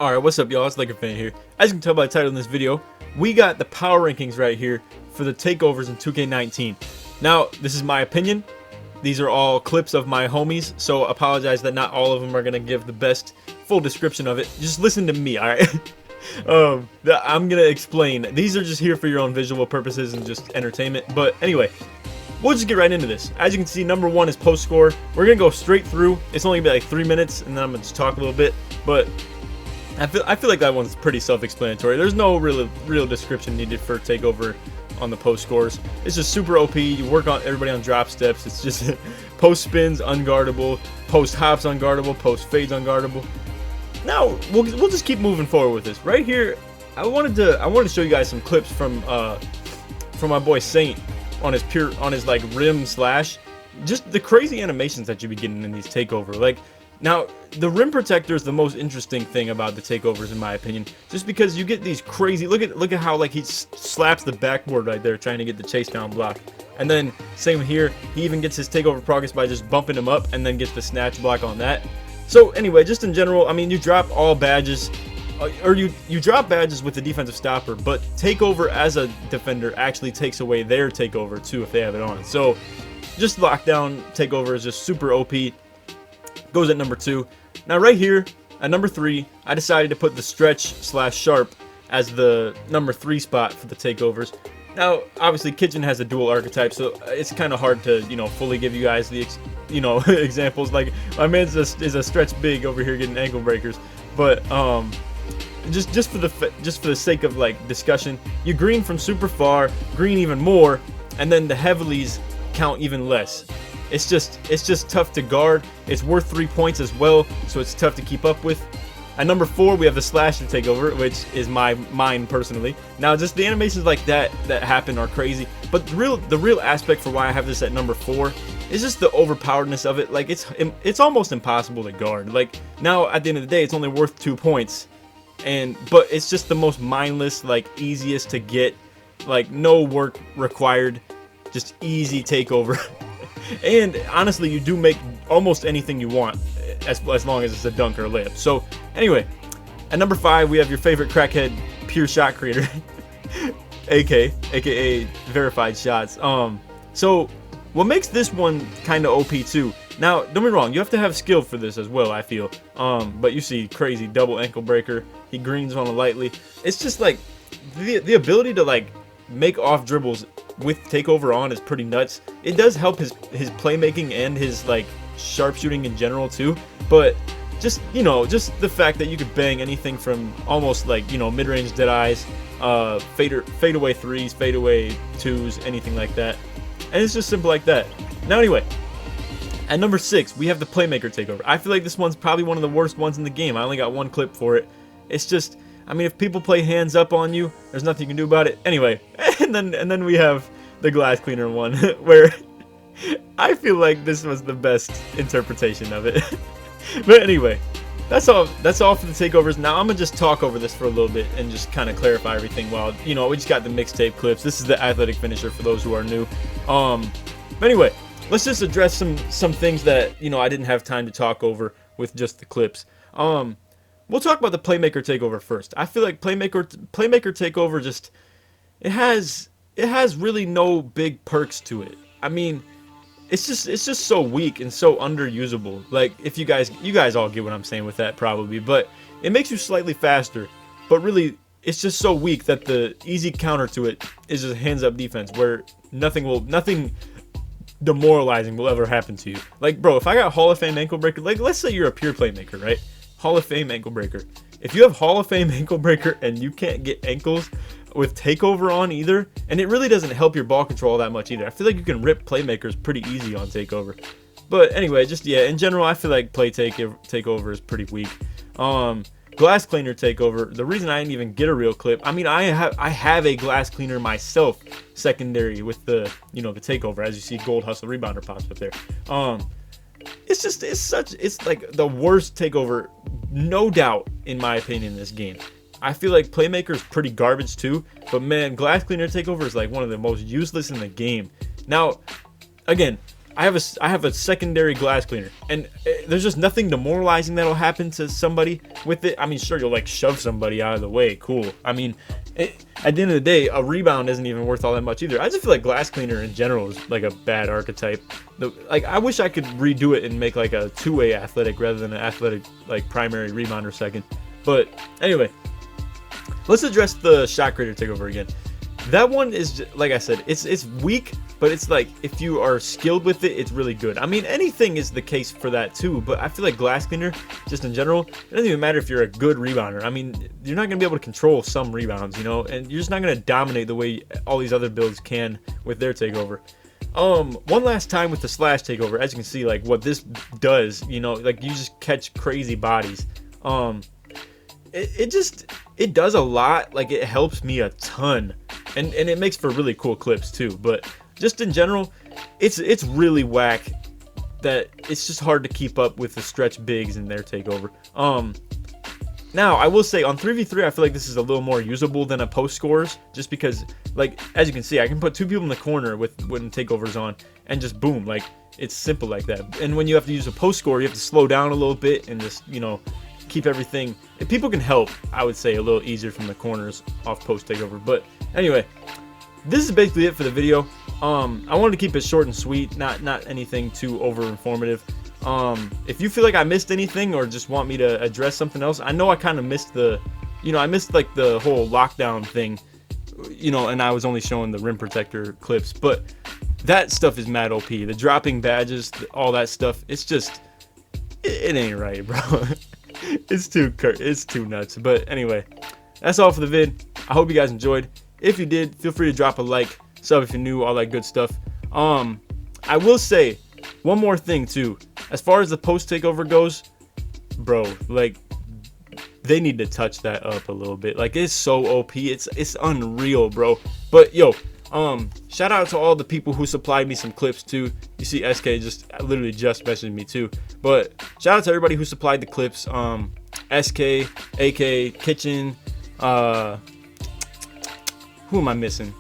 Alright, what's up y'all, it's LakerFan here. As you can tell by the title in this video, we got the power rankings right here for the takeovers in 2K19. Now, this is my opinion. These are all clips of my homies, so apologize that not all of them are going to give the best full description of it. Just listen to me, alright? I'm going to explain. These are just here for your own visual purposes and just entertainment. But anyway, we'll just get right into this. As you can see, number one is post score. We're going to go straight through. It's only going to be like 3 minutes, and then I'm going to just talk a little bit. But I feel like that one's pretty self-explanatory. There's no real description needed for Takeover on the post scores. It's just super OP. You work on everybody on drop steps. It's just post spins unguardable, post hops unguardable, post fades unguardable. Now we'll just keep moving forward with this. Right here, I wanted to show you guys some clips from my boy Saint on his like rim slash. Just the crazy animations that you be getting in these Takeover. Like, now, the rim protector is the most interesting thing about the takeovers, in my opinion, just because you get these crazy. Look at how like he slaps the backboard right there, trying to get the chase down block, and then same here. He even gets his takeover progress by just bumping him up, and then gets the snatch block on that. So anyway, just in general, I mean, you drop all badges, or you drop badges with the defensive stopper, but takeover as a defender actually takes away their takeover too if they have it on. So just lockdown takeover is just super OP. Goes at number 2. Now right here at number 3, I decided to put the stretch slash sharp as the number 3 spot for the takeovers. Now obviously Kitchen has a dual archetype, so it's kind of hard to fully give you guys the examples. Like my man is a stretch big over here getting ankle breakers, but just for the sake of like discussion, you green from super far, green even more, and then the heavilies count even less. It's just tough to guard. It's worth 3 points as well, so it's tough to keep up with. At number 4, we have the slash to takeover, which is mine personally. Now, just the animations like that happen are crazy, but the real aspect for why I have this at number 4 is just the overpoweredness of it. Like it's almost impossible to guard. Like now, at the end of the day, it's only worth 2 points, but it's just the most mindless, like easiest to get, like no work required, just easy takeover. And honestly, you do make almost anything you want as long as it's a dunk or a layup. So anyway, at number 5, we have your favorite crackhead pure shot creator, aka verified shots. So what makes this one kind of OP too? Now, don't be wrong, you have to have skill for this as well, I feel. But you see crazy double ankle breaker. He greens on it lightly. It's just like the ability to like make off dribbles with takeover on is pretty nuts. It does help his playmaking and his like sharpshooting in general too, but just the fact that you could bang anything from almost like mid-range dead eyes, fadeaway threes, fadeaway twos, anything like that, and it's just simple like that. Now anyway, at number 6, we have the Playmaker takeover. I feel like this one's probably one of the worst ones in the game. I only got one clip for it. It's just, I mean, if people play hands up on you, there's nothing you can do about it. Anyway, and then we have the glass cleaner one, where I feel like this was the best interpretation of it. But anyway, that's all for the takeovers. Now I'm gonna just talk over this for a little bit and just kind of clarify everything. While we just got the mixtape clips. This is the athletic finisher for those who are new. But anyway, let's just address some things that I didn't have time to talk over with just the clips. We'll talk about the Playmaker takeover first. I feel like Playmaker takeover just it has really no big perks to it. I mean, it's just so weak and so underusable. Like if you guys all get what I'm saying with that probably, but it makes you slightly faster, but really it's just so weak that the easy counter to it is just hands up defense, where nothing demoralizing will ever happen to you. Like bro, if I got Hall of Fame ankle breaker, like let's say you're a pure playmaker, right? Hall of Fame ankle breaker. If you have Hall of Fame ankle breaker and you can't get ankles with takeover on either, and it really doesn't help your ball control that much either. I feel like you can rip playmakers pretty easy on takeover. But anyway, just in general, I feel like takeover is pretty weak. Glass cleaner takeover. The reason I didn't even get a real clip, I mean, I have a glass cleaner myself, secondary with the the takeover. As you see, gold hustle rebounder pops up there. It's like the worst takeover, no doubt, in my opinion, in this game. I feel like Playmaker is pretty garbage too, but man, glass cleaner takeover is like one of the most useless in the game. Now, again, I have a secondary glass cleaner, and there's just nothing demoralizing that'll happen to somebody with it. I mean, sure, you'll like shove somebody out of the way, cool. I mean, at the end of the day, a rebound isn't even worth all that much either. I just feel like glass cleaner in general is like a bad archetype. Like, I wish I could redo it and make like a two-way athletic rather than an athletic like primary rebounder second. But anyway, let's address the shot creator takeover again. That one is, like I said, it's weak, but it's like if you are skilled with it, it's really good. I mean, anything is the case for that too, but I feel like glass cleaner, just in general, it doesn't even matter if you're a good rebounder. I mean, you're not going to be able to control some rebounds, you know, and you're just not going to dominate the way all these other builds can with their takeover. One last time with the slash takeover, as you can see, like what this does, you know, like you just catch crazy bodies. It does a lot. Like, it helps me a ton, and it makes for really cool clips too. But just in general, it's really whack that it's just hard to keep up with the stretch bigs and their takeover. Now I will say on 3v3, I feel like this is a little more usable than a post scores, just because, like, as you can see, I can put two people in the corner with when takeover's on, and just boom, like, it's simple like that. And when you have to use a post score, you have to slow down a little bit and just, you know, keep everything. If people can help, I would say a little easier from the corners off post takeover. But anyway, this is basically it for the video. I wanted to keep it short and sweet, not anything too over informative. If you feel like I missed anything or just want me to address something else, I know I kind of missed I missed like the whole lockdown thing, you know, and I was only showing the rim protector clips, but that stuff is mad OP. The dropping badges, all that stuff, it's just, it ain't right, bro. It's too nuts. But anyway, that's all for the vid. I hope you guys enjoyed. If you did, feel free to drop a like, sub if you're new, all that good stuff. I will say one more thing too. As far as the post takeover goes, bro, like, they need to touch that up a little bit. Like, it's so OP, it's unreal, bro. But yo, shout out to all the people who supplied me some clips too. You see SK literally just messaged me too. But shout out to everybody who supplied the clips. SK, AK, Kitchen, who am I missing?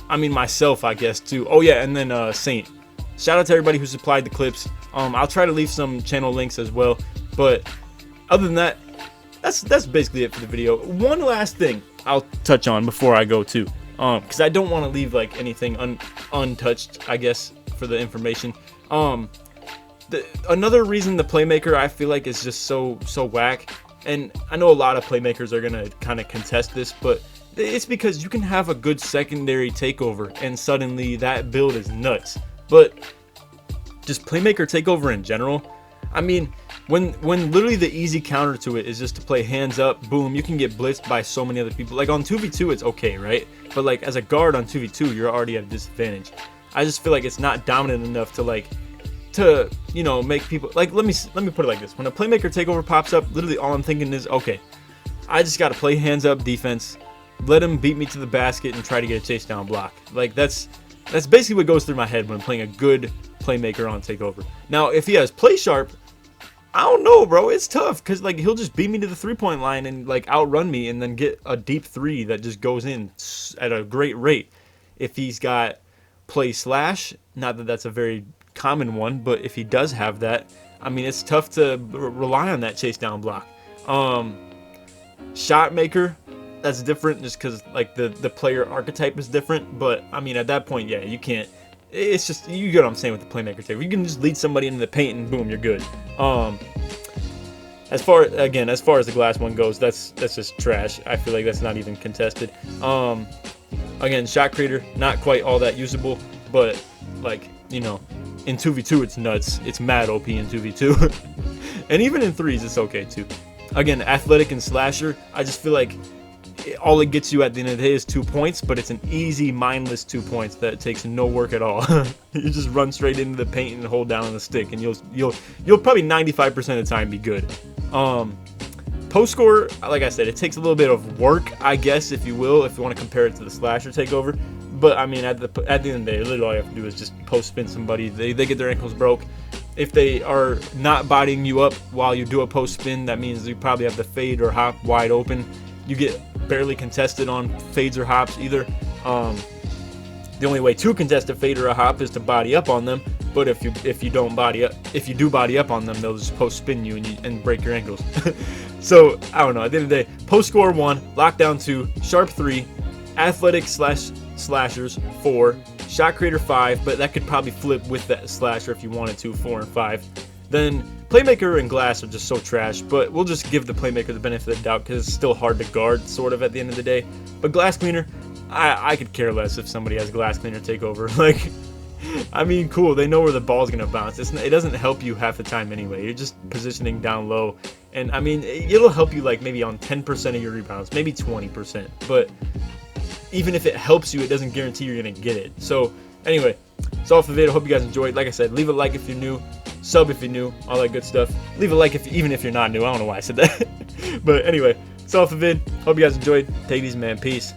I mean, myself, I guess too. Oh yeah, and then Saint. Shout out to everybody who supplied the clips. I'll try to leave some channel links as well. But other than that, that's basically it for the video. One last thing I'll touch on before I go too, because I don't want to leave like anything untouched, I guess, for the information. Another reason the Playmaker, I feel like, is just so whack, and I know a lot of Playmakers are gonna kind of contest this, but it's because you can have a good secondary takeover and suddenly that build is nuts. But just Playmaker takeover in general, I mean, when literally the easy counter to it is just to play hands up, boom, you can get blitzed by so many other people. Like on 2v2 it's okay, right? But like as a guard on 2v2, you're already at a disadvantage. I just feel like it's not dominant enough to you know, make people like, let me put it like this. When a Playmaker takeover pops up, literally all I'm thinking is, okay, I just gotta play hands up defense, let him beat me to the basket and try to get a chase down block. Like that's basically what goes through my head when playing a good Playmaker on takeover. Now if he has play sharp, I don't know, bro. It's tough because like he'll just beat me to the 3-point line and like outrun me and then get a deep three that just goes in at a great rate. If he's got play slash, not that that's a very common one, but if he does have that, I mean, it's tough to rely on that chase down block. Shot maker, that's different just because like the player archetype is different. But I mean, at that point, yeah, you can't. It's just, you get what I'm saying with the Playmaker takeover. You can just lead somebody into the paint and boom, you're good. As far as the glass one goes, that's just trash. I feel like that's not even contested. Again, shot creator, not quite all that usable, but like, you know, in 2v2 it's nuts. It's mad OP in 2v2. And even in 3s it's okay too. Again, athletic and slasher, I just feel like all it gets you at the end of the day is 2 points, but it's an easy, mindless 2 points that takes no work at all. You just run straight into the paint and hold down on the stick, and you'll probably 95% of the time be good. Post score, like I said, it takes a little bit of work, I guess, if you will, if you want to compare it to the slasher takeover. But I mean, at the end of the day, literally all you have to do is just post spin somebody. They get their ankles broke. If they are not bodying you up while you do a post spin, that means you probably have the fade or hop wide open. You get barely contested on fades or hops either. The only way to contest a fade or a hop is to body up on them, But if you don't body up, if you do body up on them, they'll just post spin you and break your ankles. So I don't know. At the end of the day, post score 1, lockdown 2, sharp 3, athletic slashers 4, shot creator 5, but that could probably flip with that slasher if you wanted to, 4 and 5. Then Playmaker and glass are just so trash, but we'll just give the Playmaker the benefit of the doubt because it's still hard to guard, sort of, at the end of the day. But glass cleaner, I could care less if somebody has glass cleaner takeover. Like, I mean, cool, they know where the ball's gonna bounce. It doesn't help you half the time anyway. You're just positioning down low, and I mean, it'll help you like maybe on 10% of your rebounds, maybe 20%. But even if it helps you, it doesn't guarantee you're gonna get it. So anyway, that's all for the video. Hope you guys enjoyed. Like I said, leave a like if you're new, sub if you're new, all that good stuff. Leave a like even if you're not new. I don't know why I said that. But anyway, that's all for the vid. Hope you guys enjoyed. Take it easy, man. Peace.